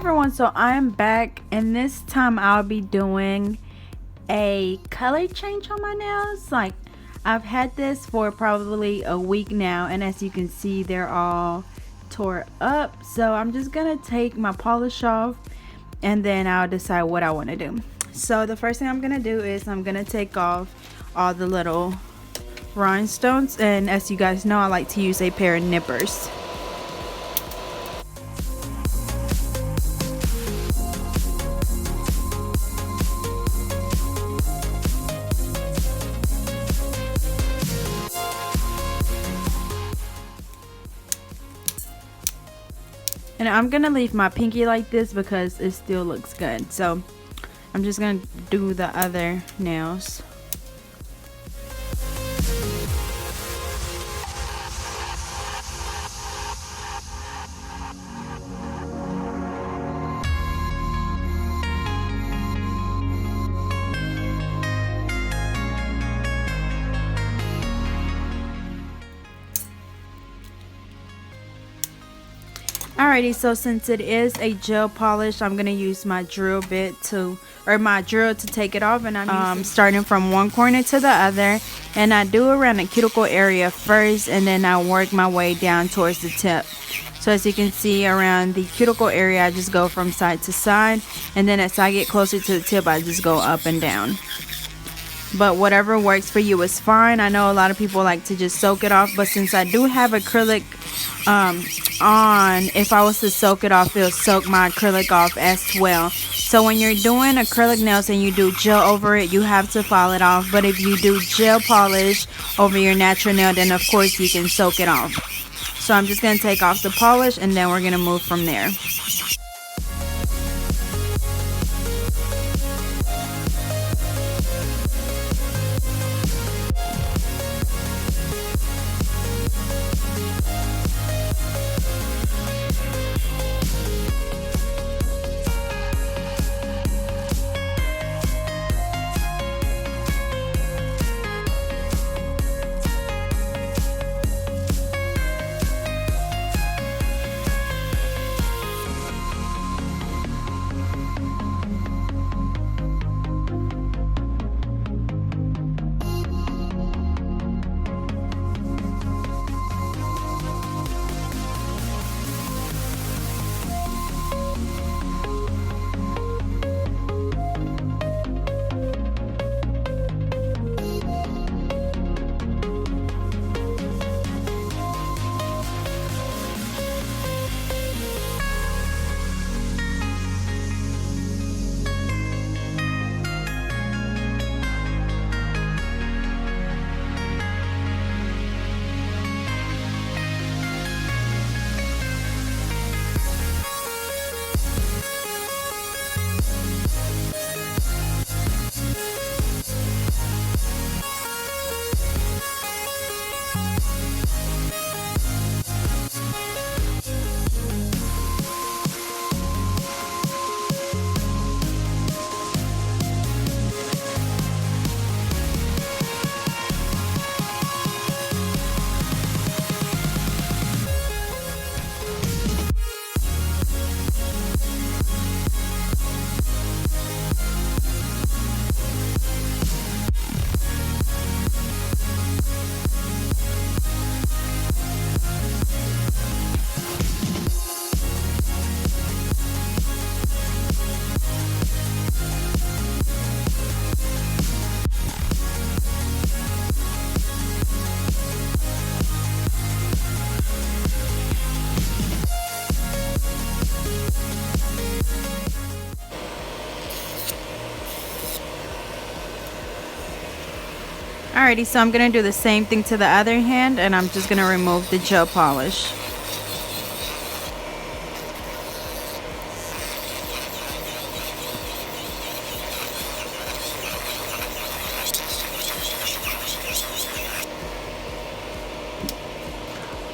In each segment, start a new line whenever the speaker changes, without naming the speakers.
everyone, so I'm back, and this time I'll be doing a color change on my nails. Like, I've had this for probably a week now, and as you can see, they're all tore up. So I'm just gonna take my polish off and then I'll decide what I want to do. So the first thing I'm gonna do is I'm gonna take off all the little rhinestones, and as you guys know, I like to use a pair of nippers. And I'm gonna leave my pinky like this because it still looks good. So I'm just gonna do the other nails. Alrighty, so since it is a gel polish, I'm gonna use my drill bit to take it off, and I'm starting from one corner to the other, and I do around the cuticle area first, and then I work my way down towards the tip. So as you can see, around the cuticle area, I just go from side to side, and then as I get closer to the tip, I just go up and down. But whatever works for you is fine. I know a lot of people like to just soak it off, but since I do have acrylic on, if I was to soak it off, it'll soak my acrylic off as well. So when you're doing acrylic nails and you do gel over it, you have to file it off. But if you do gel polish over your natural nail, then of course you can soak it off. So I'm just going to take off the polish, and then we're going to move from there. Alrighty, so I'm going to do the same thing to the other hand, and I'm just going to remove the gel polish.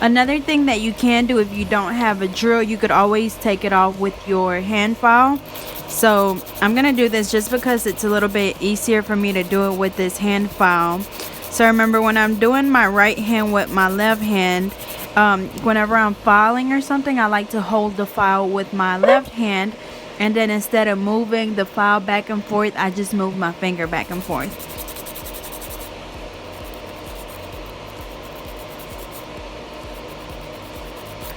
Another thing that you can do if you don't have a drill, you could always take it off with your hand file. So I'm gonna do this just because it's a little bit easier for me to do it with this hand file. So remember, when I'm doing my right hand with my left hand, whenever I'm filing or something, I like to hold the file with my left hand, and then instead of moving the file back and forth, I just move my finger back and forth.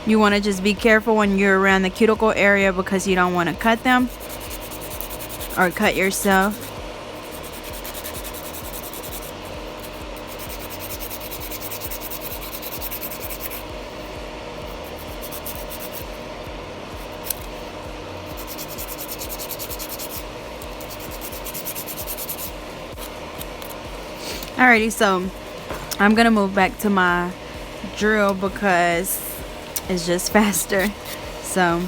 You want to just be careful when you're around the cuticle area because you don't want to cut them or cut yourself. Alrighty, so I'm gonna move back to my drill because it's just faster. So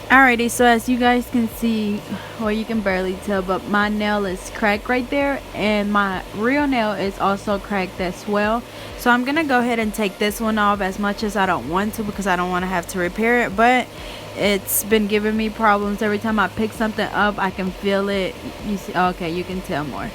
alrighty, so as you guys can see, well, you can barely tell, but my nail is cracked right there, and my real nail is also cracked as well. So I'm gonna go ahead and take this one off, as much as I don't want to because I don't want to have to repair it, but it's been giving me problems. Every time I pick something up, I can feel it. You see, okay, you can tell more,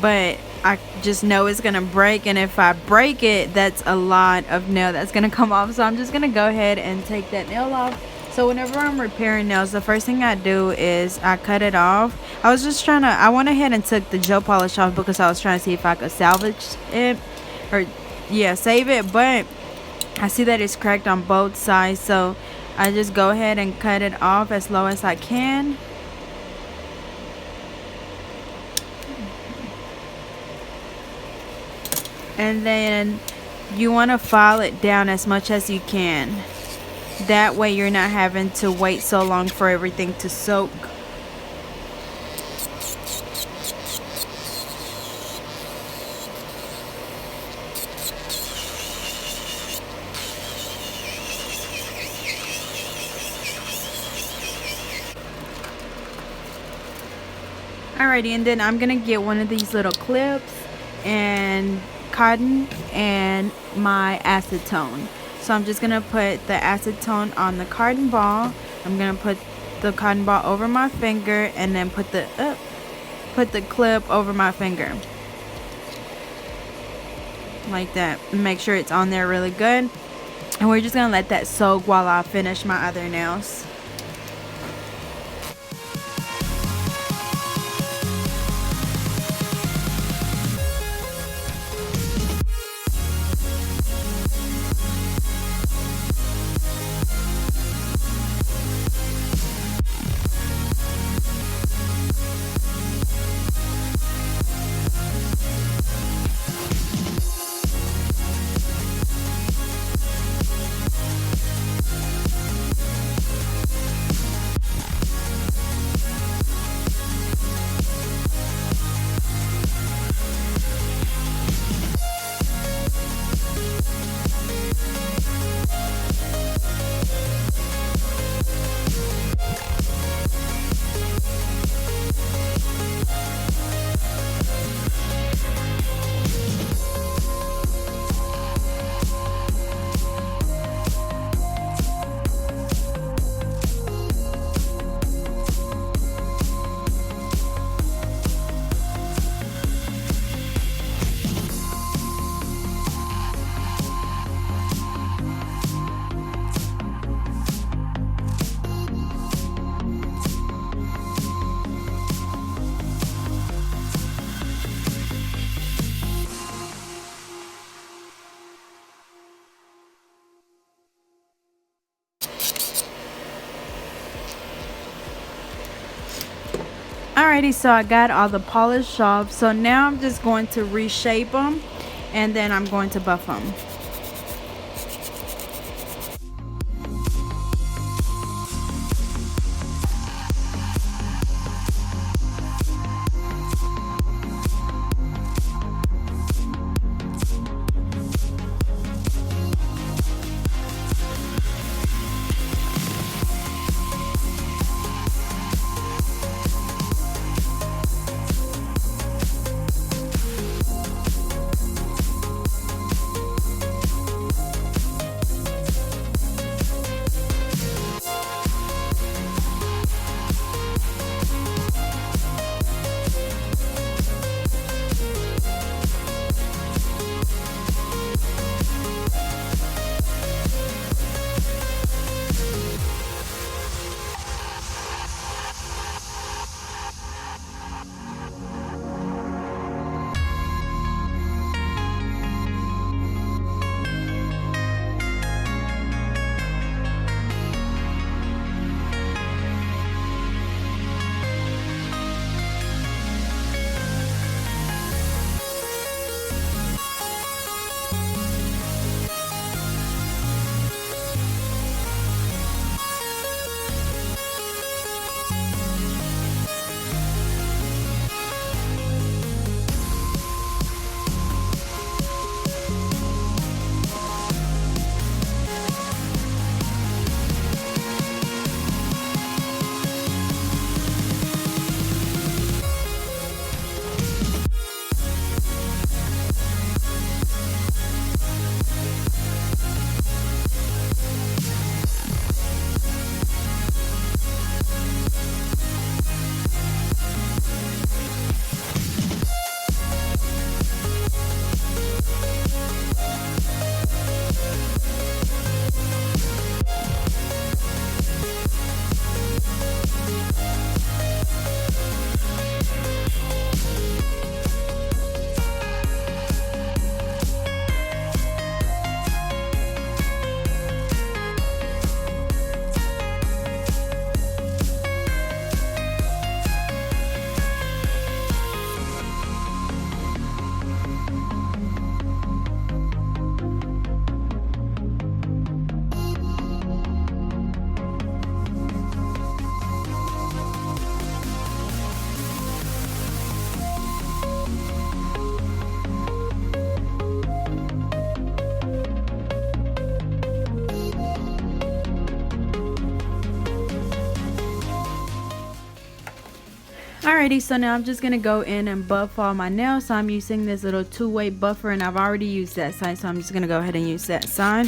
but I just know it's gonna break, and if I break it, that's a lot of nail that's gonna come off. So I'm just gonna go ahead and take that nail off. So whenever I'm repairing nails, the first thing I do is I cut it off. I went ahead and took the gel polish off because I was trying to see if I could salvage it, or yeah, save it, but I see that it's cracked on both sides, so I just go ahead and cut it off as low as I can. And then you want to file it down as much as you can. That way you're not having to wait so long for everything to soak. Alrighty, and then I'm gonna get one of these little clips and cotton and my acetone. So I'm just gonna put the acetone on the cotton ball. I'm gonna put the cotton ball over my finger, and then put the clip over my finger like that, and make sure it's on there really good. And we're just gonna let that soak while I finish my other nails. Alrighty, so I got all the polish off. So now I'm just going to reshape them, and then I'm going to buff them. Alrighty, so now I'm just gonna go in and buff all my nails. So I'm using this little two-way buffer, and I've already used that side, so I'm just gonna go ahead and use that side.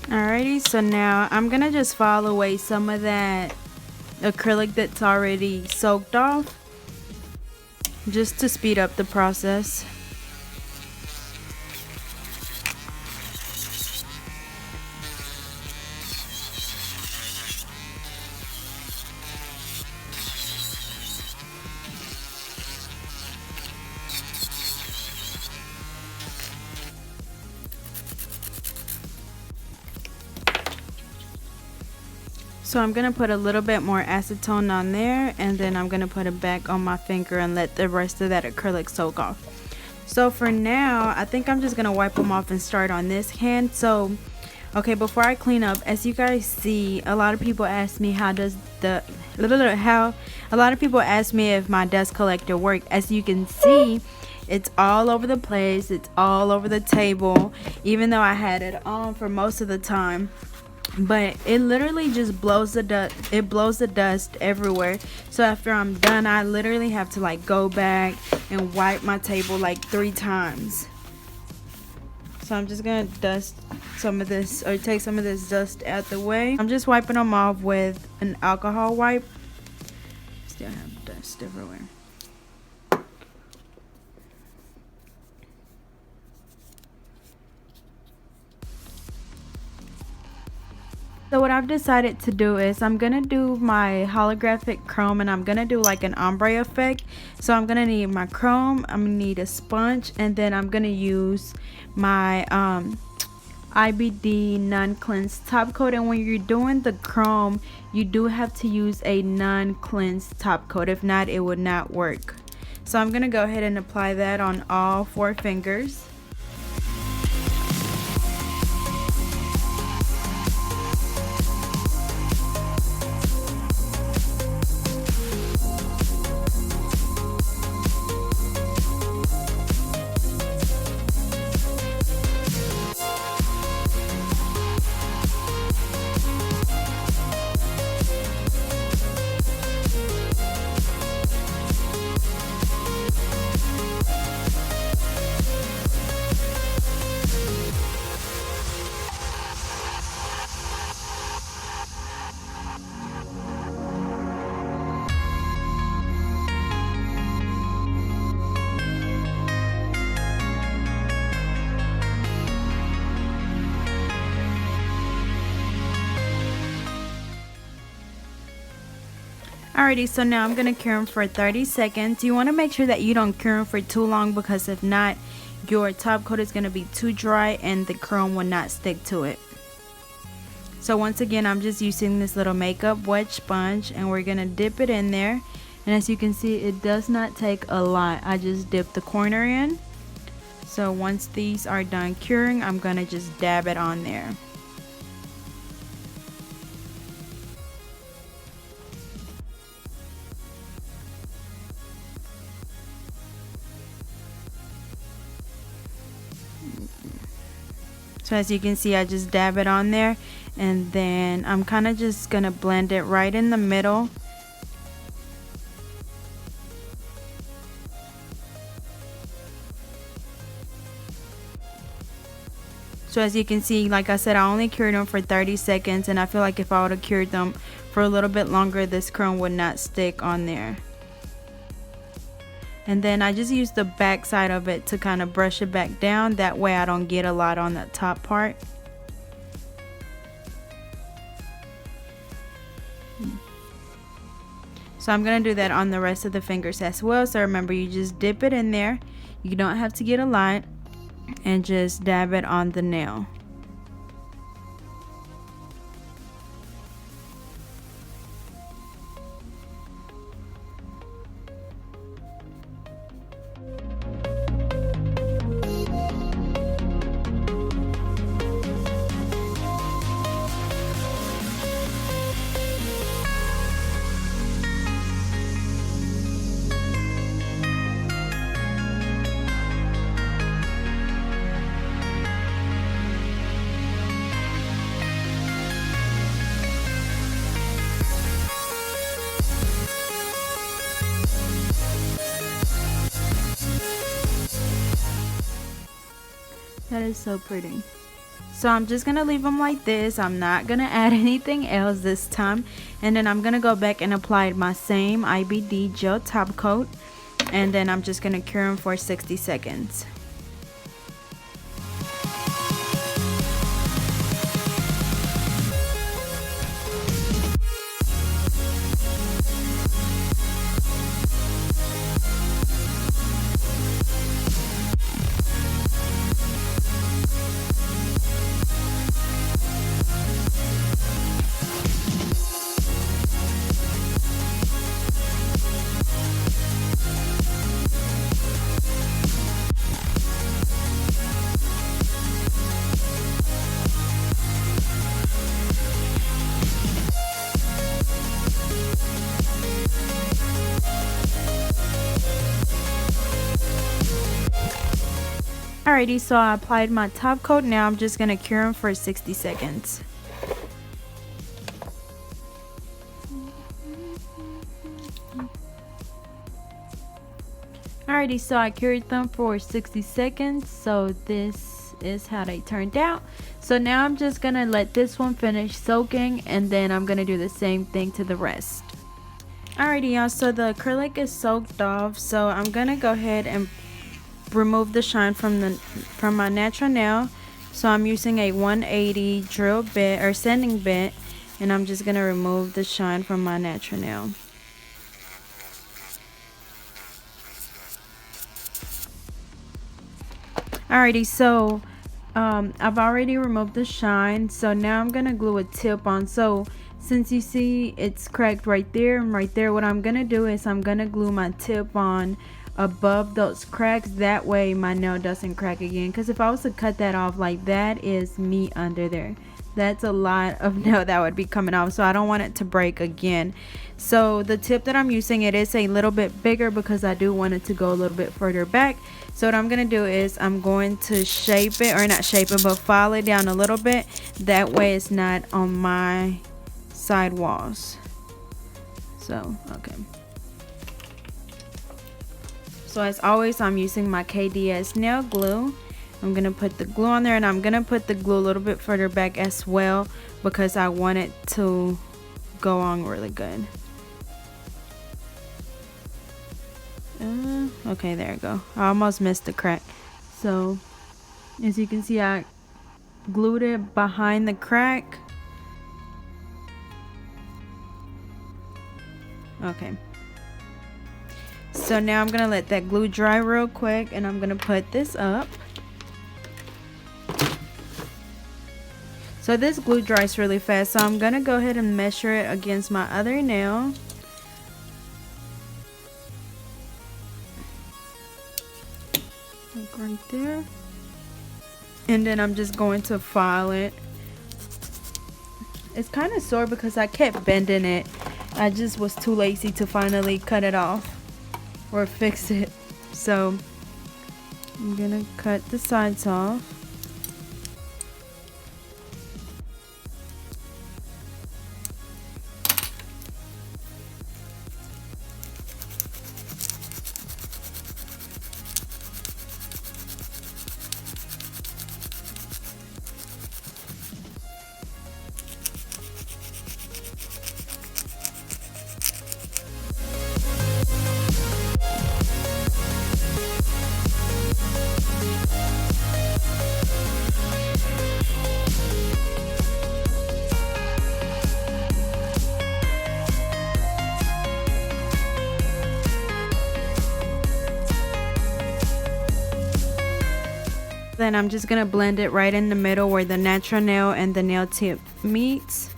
Alrighty, so now I'm gonna just file away some of that acrylic that's already soaked off, just to speed up the process. So I'm going to put a little bit more acetone on there, and then I'm going to put it back on my finger and let the rest of that acrylic soak off. So for now, I think I'm just going to wipe them off and start on this hand. So, okay, before I clean up, as you guys see, a lot of people ask me a lot of people ask me if my dust collector worked. As you can see, it's all over the place. It's all over the table, even though I had it on for most of the time. But it literally just blows the dust. It blows the dust everywhere. So after I'm done, I literally have to like go back and wipe my table like 3 times. So I'm just gonna dust some of this, or take some of this dust out the way. I'm just wiping them off with an alcohol wipe. Still have dust. dust everywhere. So what I've decided to do is I'm gonna do my holographic chrome, and I'm gonna do like an ombre effect. So I'm gonna need my chrome, I'm gonna need a sponge, and then I'm gonna use my IBD non-cleansed top coat. And when you're doing the chrome, you do have to use a non-cleansed top coat. If not, it would not work. So I'm gonna go ahead and apply that on all 4 fingers. Alrighty, so now I'm gonna cure them for 30 seconds. You want to make sure that you don't cure them for too long, because if not, your top coat is gonna be too dry and the chrome will not stick to it. So once again, I'm just using this little makeup wedge sponge, and we're gonna dip it in there. And as you can see, it does not take a lot. I just dip the corner in. So once these are done curing, I'm gonna just dab it on there. So as you can see, I just dab it on there, and then I'm kind of just gonna blend it right in the middle. So as you can see, like I said, I only cured them for 30 seconds, and I feel like if I would have cured them for a little bit longer, this chrome would not stick on there. And then I just use the back side of it to kind of brush it back down. That way I don't get a lot on that top part. So I'm going to do that on the rest of the fingers as well. So remember, you just dip it in there. You don't have to get a lot, and just dab it on the nail. That is so pretty. So I'm just gonna leave them like this. I'm not gonna add anything else this time. And then I'm gonna go back and apply my same IBD gel top coat, and then I'm just gonna cure them for 60 seconds. Alrighty, so I applied my top coat. Now I'm just gonna cure them for 60 seconds. Alrighty, so I cured them for 60 seconds. So this is how they turned out. So now I'm just gonna let this one finish soaking, and then I'm gonna do the same thing to the rest. Alrighty y'all, so the acrylic is soaked off, so I'm gonna go ahead and remove the shine from my natural nail. So I'm using a 180 drill bit or sanding bit, and I'm just gonna remove the shine from my natural nail. Alrighty, so I've already removed the shine, so now I'm gonna glue a tip on. So since you see it's cracked right there and right there, what I'm gonna do is I'm gonna glue my tip on above those cracks. That way my nail doesn't crack again, because if I was to cut that off, like, that is meat under there. That's a lot of nail that would be coming off, so I don't want it to break again. So the tip that I'm using, it is a little bit bigger because I do want it to go a little bit further back. So what I'm gonna do is I'm going to shape it, or not shape it, but file it down a little bit. That way it's not on my side walls. So okay, so as always, I'm using my KDS nail glue. I'm gonna put the glue on there, and I'm gonna put the glue a little bit further back as well because I want it to go on really good. Okay, there we go. I almost missed the crack. So as you can see, I glued it behind the crack. Okay, so now I'm gonna let that glue dry real quick, and I'm gonna put this up. So this glue dries really fast, so I'm gonna go ahead and measure it against my other nail. Like right there. And then I'm just going to file it. It's kind of sore because I kept bending it. I just was too lazy to finally cut it off or fix it. So I'm gonna cut the sides off. Then I'm just gonna blend it right in the middle where the natural nail and the nail tip meets.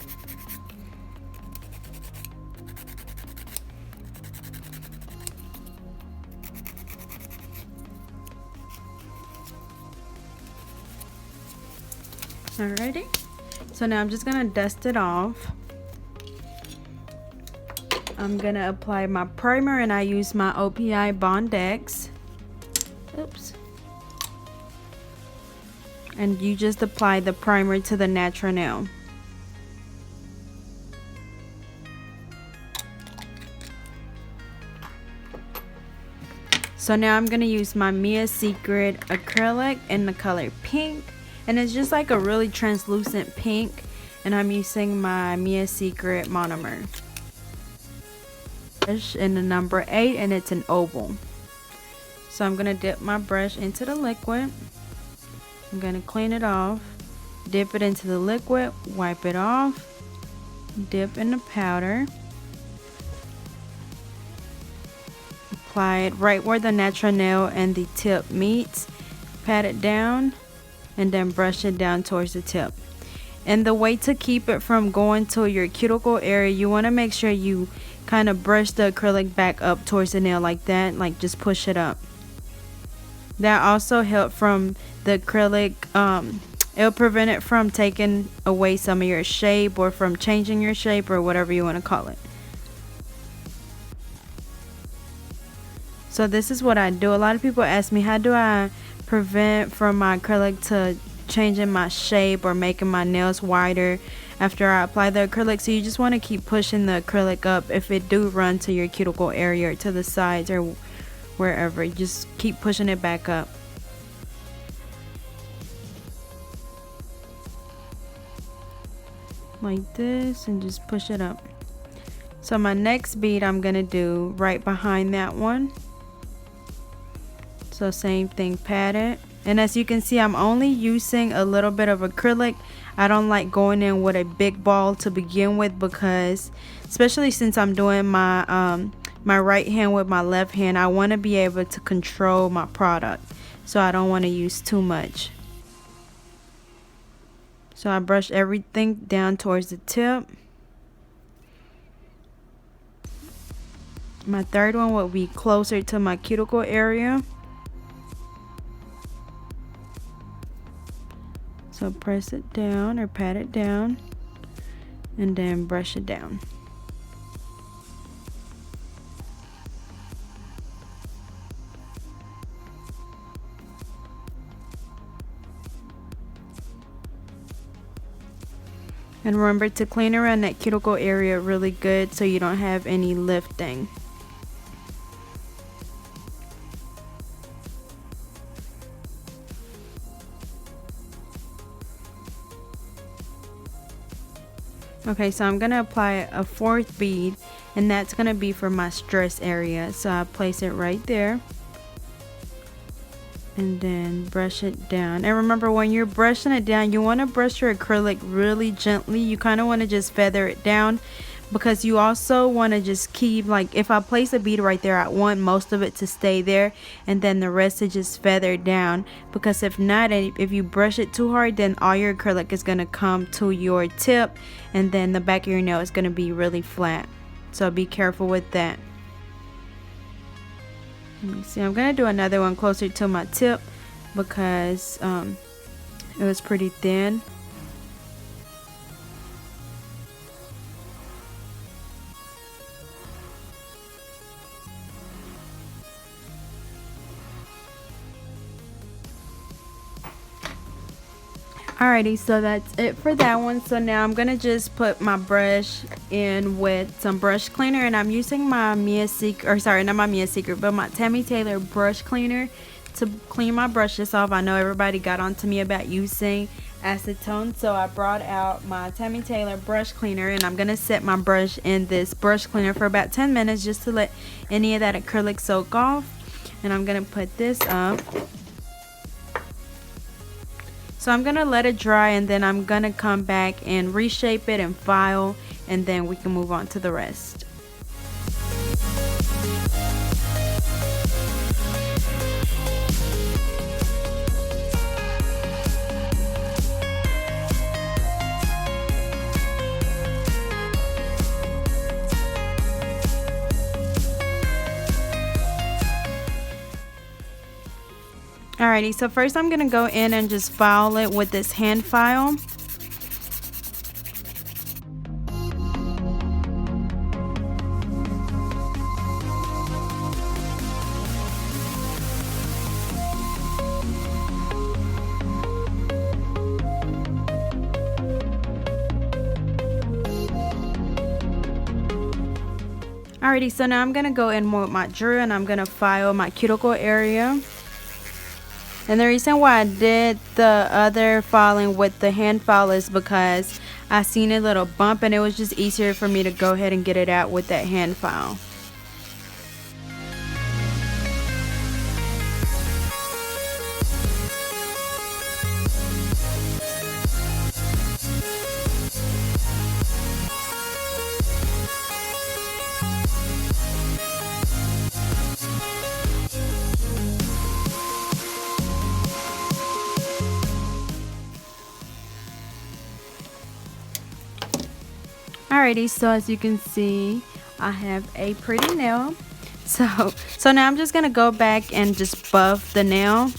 Alrighty, so now I'm just gonna dust it off. I'm gonna apply my primer, and I use my OPI Bond X. Oops. And you just apply the primer to the natural nail. So now I'm gonna use my Mia Secret acrylic in the color pink, and it's just like a really translucent pink, and I'm using my Mia Secret monomer brush in the number 8, and it's an oval. So I'm gonna dip my brush into the liquid. I'm gonna clean it off, dip it into the liquid, wipe it off, dip in the powder, apply it right where the natural nail and the tip meets, pat it down, and then brush it down towards the tip. And the way to keep it from going to your cuticle area, you want to make sure you kind of brush the acrylic back up towards the nail like that, like just push it up. That also helps from the acrylic, it'll prevent it from taking away some of your shape, or from changing your shape, or whatever you want to call it. So this is what I do. A lot of people ask me, how do I prevent from my acrylic to changing my shape or making my nails wider after I apply the acrylic? So you just want to keep pushing the acrylic up. If it do run to your cuticle area or to the sides or wherever, just keep pushing it back up. Like this, and just push it up. So my next bead I'm gonna do right behind that one. So same thing, pat it. And as you can see, I'm only using a little bit of acrylic. I don't like going in with a big ball to begin with, because especially since I'm doing my my right hand with my left hand, I want to be able to control my product, so I don't want to use too much. So I brush everything down towards the tip. My third one will be closer to my cuticle area. So press it down or pat it down and then brush it down. And remember to clean around that cuticle area really good so you don't have any lifting. Okay, so I'm gonna apply a fourth bead, and that's gonna be for my stress area. So I place it right there and then brush it down. And remember, when you're brushing it down, you want to brush your acrylic really gently. You kind of want to just feather it down, because you also want to just keep, like, if I place a bead right there, I want most of it to stay there and then the rest to just feather down, because if not, if you brush it too hard, then all your acrylic is going to come to your tip, and then the back of your nail is going to be really flat. So be careful with that. Let me see, I'm going to do another one closer to my tip because it was pretty thin. Alrighty, so that's it for that one. So now I'm gonna just put my brush in with some brush cleaner, and I'm using my Mia Secret, or sorry, not my Mia Secret, but my Tammy Taylor brush cleaner to clean my brushes off. I know everybody got on to me about using acetone, so I brought out my Tammy Taylor brush cleaner, and I'm gonna set my brush in this brush cleaner for about 10 minutes just to let any of that acrylic soak off. And I'm gonna put this up. So I'm gonna let it dry, and then I'm gonna come back and reshape it and file, and then we can move on to the rest. Alrighty, so first I'm gonna go in and just file it with this hand file. Alrighty, so now I'm gonna go in more with my drill, and I'm gonna file my cuticle area. And the reason why I did the other filing with the hand file is because I seen a little bump, and it was just easier for me to go ahead and get it out with that hand file. Alrighty, so as you can see, I have a pretty nail. So now I'm just gonna go back and just buff the nail.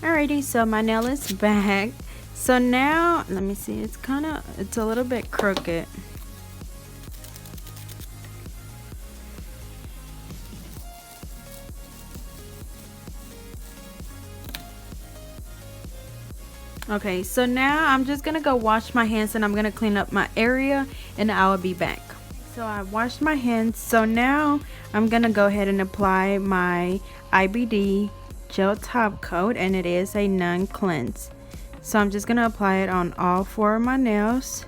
Alrighty, so my nail is back. So now, let me see, it's a little bit crooked. Okay, so now I'm just gonna go wash my hands and I'm gonna clean up my area and I will be back. So I washed my hands, so now I'm gonna go ahead and apply my IBD gel top coat, and it is a non-cleanse. So I'm just gonna apply it on all 4 of my nails,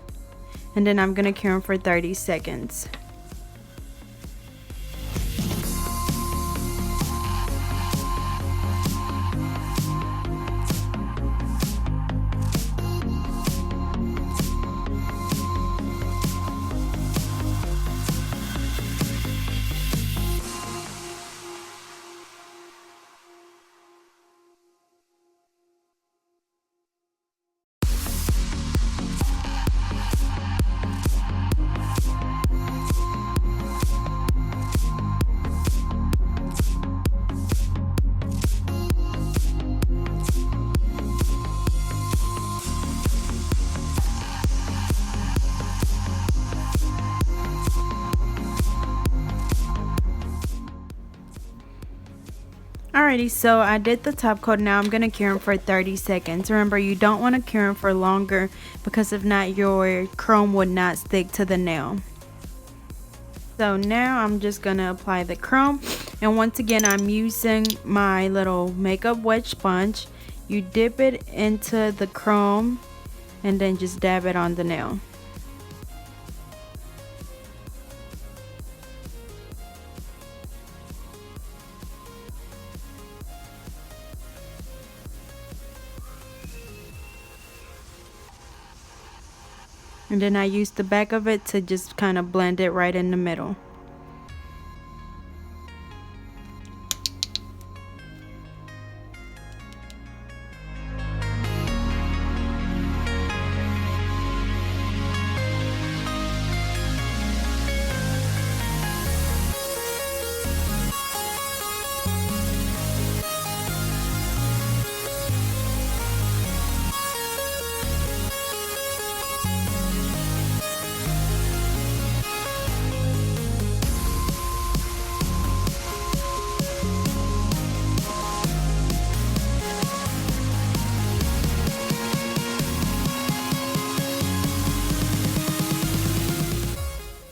and then I'm gonna cure them for 30 seconds. Alrighty, so I did the top coat. Now I'm going to cure them for 30 seconds. Remember, you don't want to cure them for longer because if not, your chrome would not stick to the nail. So now I'm just going to apply the chrome. And once again, I'm using my little makeup wedge sponge. You dip it into the chrome and then just dab it on the nail. And then I use the back of it to just kind of blend it right in the middle.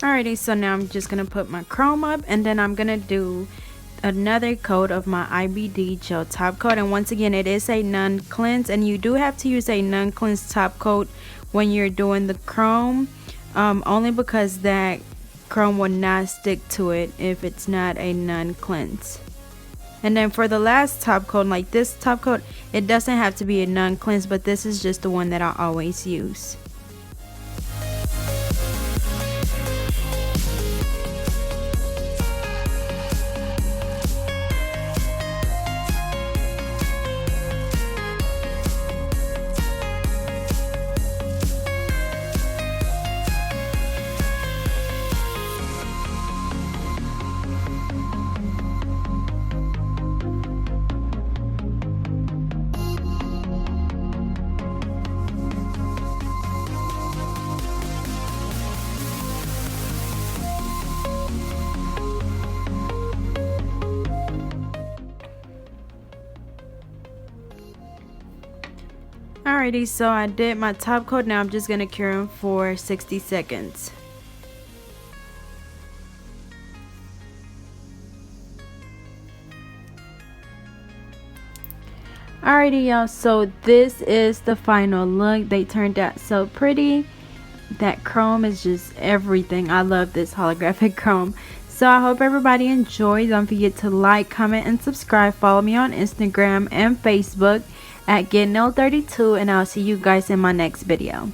Alrighty, so now I'm just gonna put my chrome up, and then I'm gonna do another coat of my IBD gel top coat. And once again, it is a non-cleanse, and you do have to use a non-cleanse top coat when you're doing the chrome, only because that chrome will not stick to it if it's not a non-cleanse. And then for the last top coat, like this top coat, it doesn't have to be a non-cleanse, but this is just the one that I always use. Alrighty, so I did my top coat. Now I'm just gonna cure them for 60 seconds. Alrighty, y'all, so this is the final look. They turned out so pretty. That chrome is just everything. I love this holographic chrome. So I hope everybody enjoyed. Don't forget to like, comment, and subscribe. Follow me on Instagram and Facebook at GetNail32, and I'll see you guys in my next video.